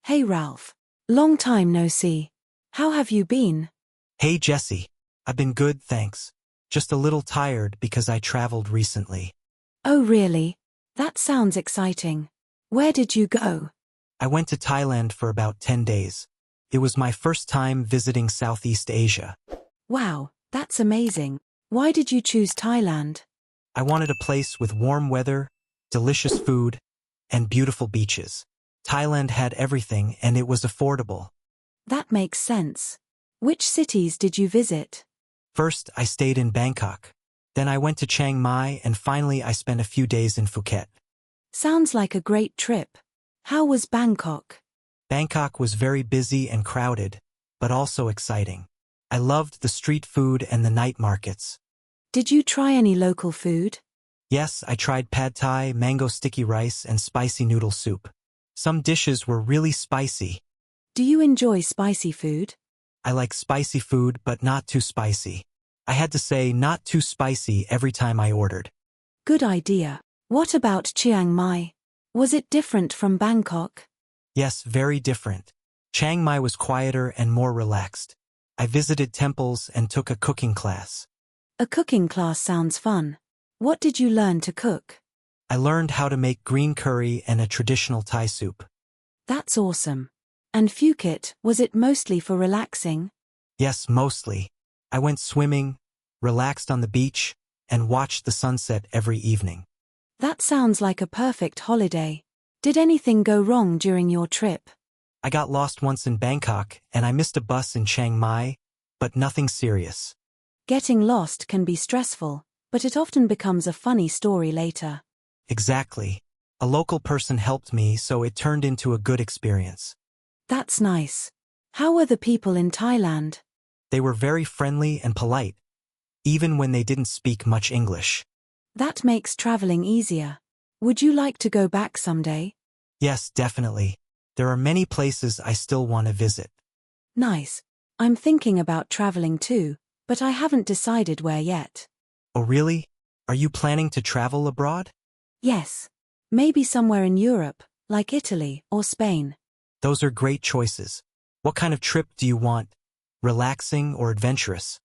Hey Ralph. Long time no see. How have you been? Hey Jesse. I've been good, thanks. Just a little tired because I traveled recently. Oh really? That sounds exciting. Where did you go? I went to Thailand for about 10 days. It was my first time visiting Southeast Asia. Wow, that's amazing. Why did you choose Thailand? I wanted a place with warm weather, delicious food, and beautiful beaches. Thailand had everything and it was affordable. That makes sense. Which cities did you visit? First, I stayed in Bangkok. Then I went to Chiang Mai and finally I spent a few days in Phuket. Sounds like a great trip. How was Bangkok? Bangkok was very busy and crowded, but also exciting. I loved the street food and the night markets. Did you try any local food? Yes, I tried pad thai, mango sticky rice, and spicy noodle soup. Some dishes were really spicy. Do you enjoy spicy food? I like spicy food, but not too spicy. I had to say not too spicy every time I ordered. Good idea. What about Chiang Mai? Was it different from Bangkok? Yes, very different. Chiang Mai was quieter and more relaxed. I visited temples and took a cooking class. A cooking class sounds fun. What did you learn to cook? I learned how to make green curry and a traditional Thai soup. That's awesome. And Phuket, was it mostly for relaxing? Yes, mostly. I went swimming, relaxed on the beach, and watched the sunset every evening. That sounds like a perfect holiday. Did anything go wrong during your trip? I got lost once in Bangkok and I missed a bus in Chiang Mai, but nothing serious. Getting lost can be stressful, but it often becomes a funny story later. Exactly. A local person helped me, so it turned into a good experience. That's nice. How were the people in Thailand? They were very friendly and polite, even when they didn't speak much English. That makes traveling easier. Would you like to go back someday? Yes, definitely. There are many places I still want to visit. Nice. I'm thinking about traveling too, but I haven't decided where yet. Oh really? Are you planning to travel abroad? Yes. Maybe somewhere in Europe, like Italy or Spain. Those are great choices. What kind of trip do you want? Relaxing or adventurous?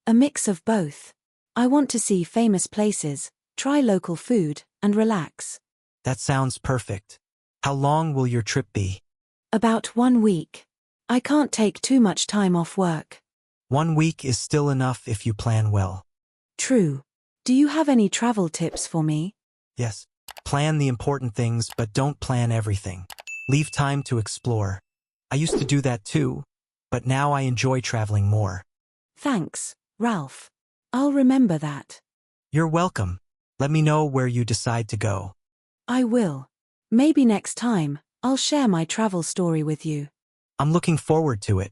A mix of both. I want to see famous places, try local food, and relax. That sounds perfect. How long will your trip be? About 1 week. I can't take too much time off work. 1 week is still enough if you plan well. True. Do you have any travel tips for me? Yes. Plan the important things, but don't plan everything. Leave time to explore. I used to do that too, but now I enjoy traveling more. Thanks, Ralph. I'll remember that. You're welcome. Let me know where you decide to go. I will. Maybe next time, I'll share my travel story with you. I'm looking forward to it.